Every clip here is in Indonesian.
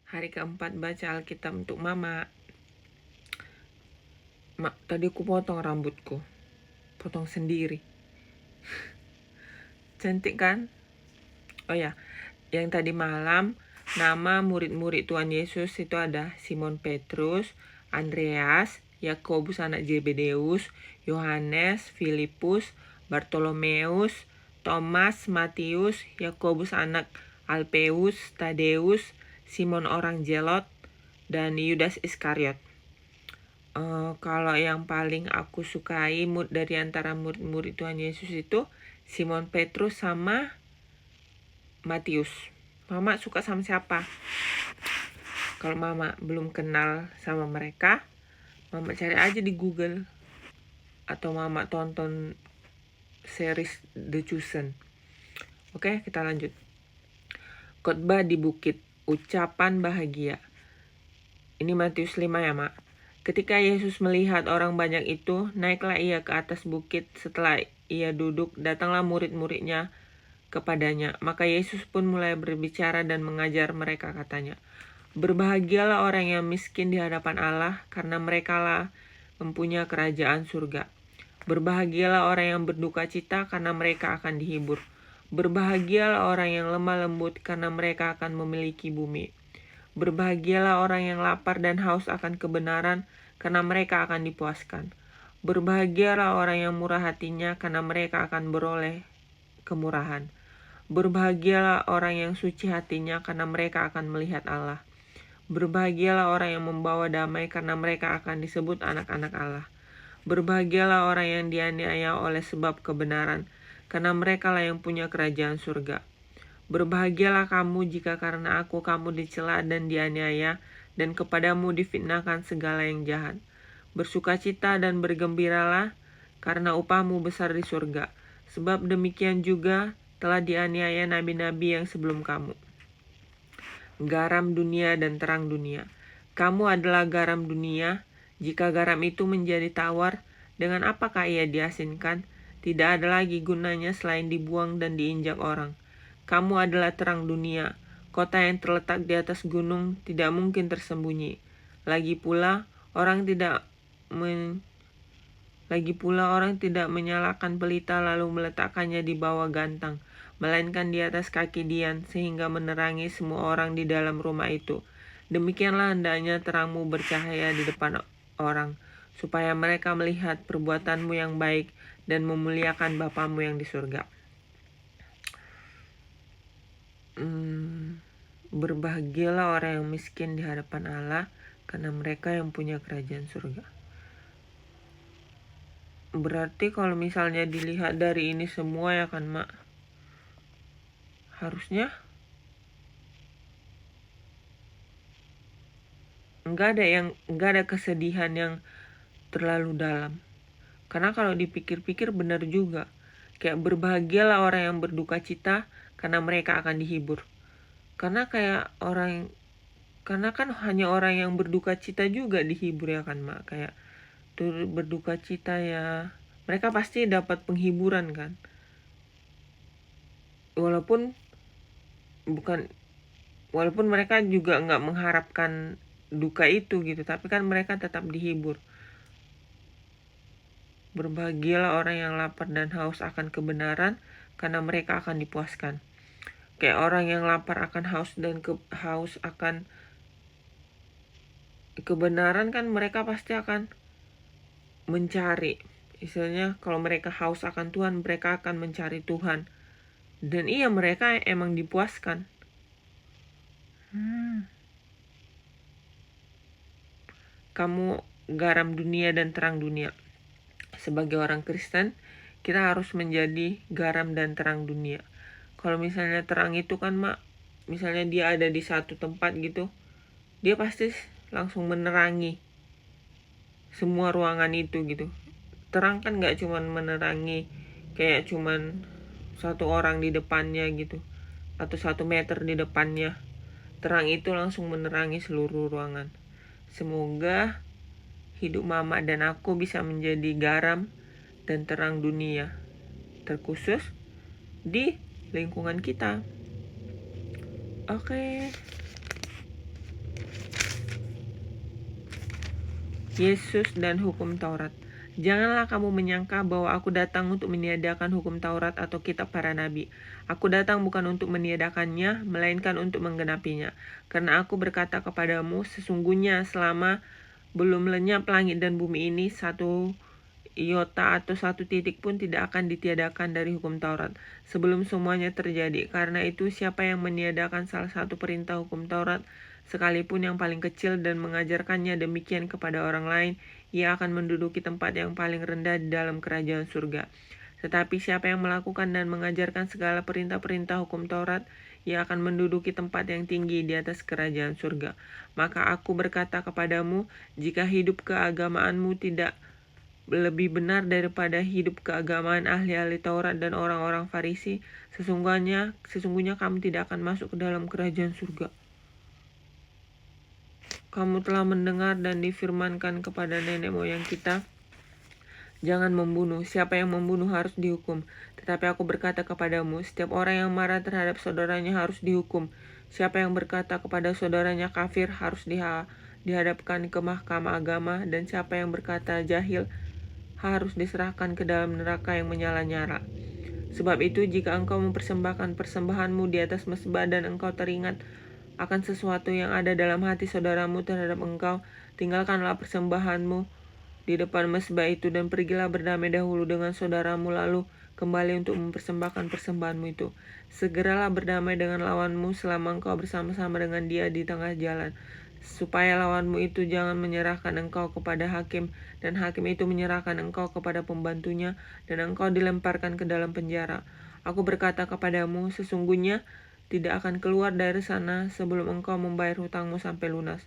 Hari keempat baca Alkitab untuk Mama. Tadi aku potong rambutku. Potong sendiri. Cantik kan? Oh ya, yang tadi malam nama murid-murid Tuhan Yesus itu ada Simon Petrus, Andreas, Yakobus anak Zebedeus, Yohanes, Filipus, Bartolomeus, Thomas, Matius, Yakobus anak Alpeus, Tadeus, Simon orang Zelot, dan Yudas Iskariot. Kalau yang paling aku sukai dari antara murid-murid Tuhan Yesus itu Simon Petrus sama Matius. Mama suka sama siapa? Kalau Mama belum kenal sama mereka, Mama cari aja di Google. Atau Mama tonton series The Chosen. Oke, kita lanjut. Khotbah di bukit, ucapan bahagia. Ini Matius 5 ya, Mak. Ketika Yesus melihat orang banyak itu, naiklah ia ke atas bukit. Setelah ia duduk, datanglah murid-muridnya kepadanya. Maka Yesus pun mulai berbicara dan mengajar mereka, katanya, "Berbahagialah orang yang miskin di hadapan Allah, karena merekalah mempunyai kerajaan surga. Berbahagialah orang yang berduka cita, karena mereka akan dihibur. Berbahagialah orang yang lemah lembut, karena mereka akan memiliki bumi. Berbahagialah orang yang lapar dan haus akan kebenaran, karena mereka akan dipuaskan. Berbahagialah orang yang murah hatinya, karena mereka akan beroleh kemurahan. Berbahagialah orang yang suci hatinya, karena mereka akan melihat Allah. Berbahagialah orang yang membawa damai, karena mereka akan disebut anak-anak Allah. Berbahagialah orang yang dianiaya oleh sebab kebenaran, karena merekalah yang punya kerajaan surga. Berbahagialah kamu jika karena aku kamu dicela dan dianiaya, dan kepadamu difitnahkan segala yang jahat. Bersukacita dan bergembiralah, karena upahmu besar di surga. Sebab demikian juga telah dianiaya nabi-nabi yang sebelum kamu. Garam dunia dan terang dunia. Kamu adalah garam dunia. Jika garam itu menjadi tawar, dengan apakah ia diasinkan? Tidak ada lagi gunanya selain dibuang dan diinjak orang. Kamu adalah terang dunia. Kota yang terletak di atas gunung tidak mungkin tersembunyi. Lagi pula orang tidak menyalakan pelita lalu meletakkannya di bawah gantang, melainkan di atas kaki dian, sehingga menerangi semua orang di dalam rumah itu. Demikianlah hendaknya terangmu bercahaya di depan orang, supaya mereka melihat perbuatanmu yang baik dan memuliakan Bapamu yang di surga. Berbahagialah orang yang miskin di hadapan Allah, karena mereka yang punya kerajaan surga. Berarti kalau misalnya dilihat dari ini semua ya kan, Mak, harusnya nggak ada kesedihan yang terlalu dalam. Karena kalau dipikir-pikir benar juga. Kayak berbahagialah orang yang berduka cita, karena mereka akan dihibur. Karena kan hanya orang yang berduka cita juga dihibur ya kan, Mak. Kayak berduka cita ya, mereka pasti dapat penghiburan kan. Walaupun mereka juga nggak mengharapkan duka itu gitu, tapi kan mereka tetap dihibur. Berbahagialah orang yang lapar dan haus akan kebenaran, karena mereka akan dipuaskan. Kayak orang yang lapar akan haus dan haus akan kebenaran kan, mereka pasti akan mencari. Istilahnya kalau mereka haus akan Tuhan, mereka akan mencari Tuhan. Dan iya, mereka emang dipuaskan. Kamu garam dunia dan terang dunia. Sebagai orang Kristen, kita harus menjadi garam dan terang dunia. Kalau misalnya terang itu kan, Mak, misalnya dia ada di satu tempat gitu, dia pasti langsung menerangi semua ruangan itu gitu. Terang kan gak cuman menerangi kayak cuman satu orang di depannya gitu, atau 1 meter di depannya. Terang itu langsung menerangi seluruh ruangan. Semoga hidup Mama dan aku bisa menjadi garam dan terang dunia, terkhusus di lingkungan kita. Oke. Yesus dan hukum Taurat. Janganlah kamu menyangka bahwa aku datang untuk meniadakan hukum Taurat atau kitab para nabi. Aku datang bukan untuk meniadakannya, melainkan untuk menggenapinya. Karena aku berkata kepadamu, sesungguhnya selama belum lenyap langit dan bumi ini, satu iota atau satu titik pun tidak akan ditiadakan dari hukum Taurat sebelum semuanya terjadi. Karena itu siapa yang meniadakan salah satu perintah hukum Taurat, sekalipun yang paling kecil, dan mengajarkannya demikian kepada orang lain, ia akan menduduki tempat yang paling rendah di dalam kerajaan surga. Tetapi siapa yang melakukan dan mengajarkan segala perintah-perintah hukum Taurat, ia akan menduduki tempat yang tinggi di atas kerajaan surga. Maka aku berkata kepadamu, jika hidup keagamaanmu tidak lebih benar daripada hidup keagamaan ahli-ahli Taurat dan orang-orang Farisi, sesungguhnya kamu tidak akan masuk ke dalam kerajaan surga. Kamu telah mendengar dan difirmankan kepada nenek moyang kita, jangan membunuh. Siapa yang membunuh harus dihukum. Tetapi aku berkata kepadamu, setiap orang yang marah terhadap saudaranya harus dihukum. Siapa yang berkata kepada saudaranya kafir harus dihadapkan ke mahkamah agama, dan siapa yang berkata jahil harus diserahkan ke dalam neraka yang menyala-nyala. Sebab itu, jika engkau mempersembahkan persembahanmu di atas mezbah dan engkau teringat akan sesuatu yang ada dalam hati saudaramu terhadap engkau, tinggalkanlah persembahanmu di depan mezbah itu dan pergilah berdamai dahulu dengan saudaramu, lalu kembali untuk mempersembahkan persembahanmu itu. Segeralah berdamai dengan lawanmu selama engkau bersama-sama dengan dia di tengah jalan, supaya lawanmu itu jangan menyerahkan engkau kepada hakim, dan hakim itu menyerahkan engkau kepada pembantunya, dan engkau dilemparkan ke dalam penjara. Aku berkata kepadamu, sesungguhnya tidak akan keluar dari sana sebelum engkau membayar hutangmu sampai lunas.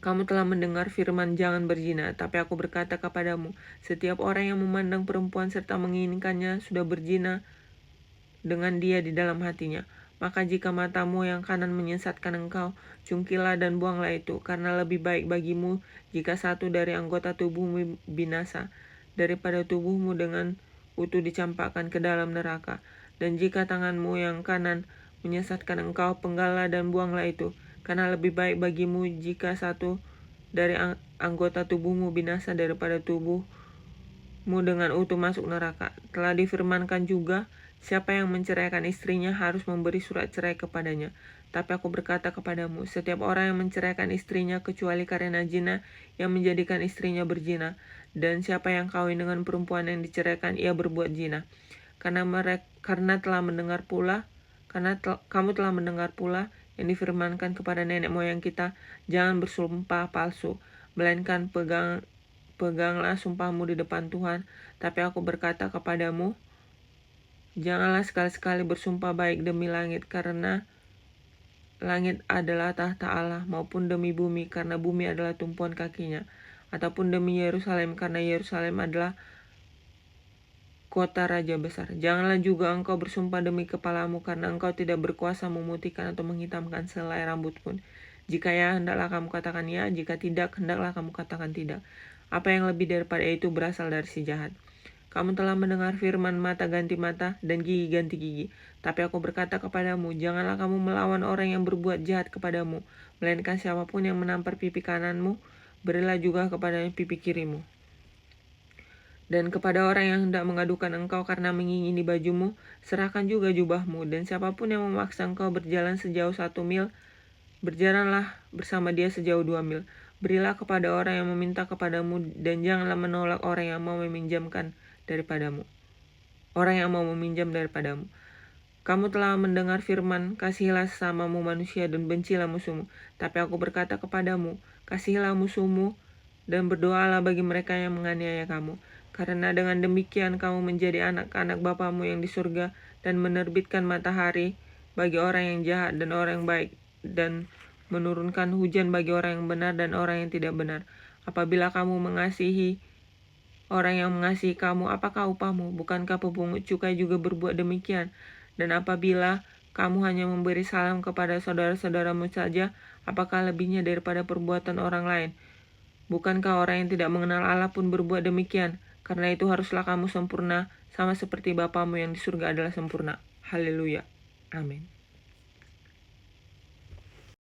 Kamu telah mendengar firman jangan berzina, tapi aku berkata kepadamu, setiap orang yang memandang perempuan serta menginginkannya sudah berzina dengan dia di dalam hatinya. Maka jika matamu yang kanan menyesatkan engkau, cungkilah dan buanglah itu, karena lebih baik bagimu jika satu dari anggota tubuhmu binasa, daripada tubuhmu dengan utuh dicampakkan ke dalam neraka. Dan jika tanganmu yang kanan menyesatkan engkau, penggallah dan buanglah itu, karena lebih baik bagimu jika satu dari anggota tubuhmu binasa daripada tubuhmu dengan utuh masuk neraka. Telah difirmankan juga, siapa yang menceraikan istrinya harus memberi surat cerai kepadanya. Tapi aku berkata kepadamu, setiap orang yang menceraikan istrinya kecuali karena zina, yang menjadikan istrinya berzina. Dan siapa yang kawin dengan perempuan yang diceraikan, ia berbuat zina. Karena kamu telah mendengar pula yang difirmankan kepada nenek moyang kita, jangan bersumpah palsu, melainkan peganglah sumpahmu di depan Tuhan. Tapi aku berkata kepadamu, janganlah sekali-sekali bersumpah baik demi langit, karena langit adalah tahta Allah, maupun demi bumi, karena bumi adalah tumpuan kakinya, ataupun demi Yerusalem, karena Yerusalem adalah kota raja besar. Janganlah juga engkau bersumpah demi kepalamu, karena engkau tidak berkuasa memutihkan atau menghitamkan selai rambut pun. Jika ya, hendaklah kamu katakan ya, jika tidak, hendaklah kamu katakan tidak. Apa yang lebih daripada itu berasal dari si jahat. Kamu telah mendengar firman mata ganti mata dan gigi ganti gigi. Tapi aku berkata kepadamu, janganlah kamu melawan orang yang berbuat jahat kepadamu, melainkan siapapun yang menampar pipi kananmu, berilah juga kepadanya pipi kirimu. Dan kepada orang yang hendak mengadukan engkau karena mengingini bajumu, serahkan juga jubahmu. Dan siapapun yang memaksa engkau berjalan sejauh 1 mil, berjalanlah bersama dia sejauh 2 mil. Berilah kepada orang yang meminta kepadamu, dan janganlah menolak orang yang mau meminjam daripadamu. Kamu telah mendengar firman, kasihilah sesamamu manusia dan bencilah musuhmu. Tapi aku berkata kepadamu, kasihilah musuhmu dan berdoalah bagi mereka yang menganiaya kamu. Karena dengan demikian kamu menjadi anak-anak Bapamu yang di surga, dan menerbitkan matahari bagi orang yang jahat dan orang yang baik, dan menurunkan hujan bagi orang yang benar dan orang yang tidak benar. Apabila kamu mengasihi orang yang mengasihi kamu, apakah upahmu? Bukankah pepungut cukai juga berbuat demikian? Dan apabila kamu hanya memberi salam kepada saudara-saudaramu saja, apakah lebihnya daripada perbuatan orang lain? Bukankah orang yang tidak mengenal Allah pun berbuat demikian? Karena itu haruslah kamu sempurna, sama seperti Bapamu yang di surga adalah sempurna. Haleluya. Amin.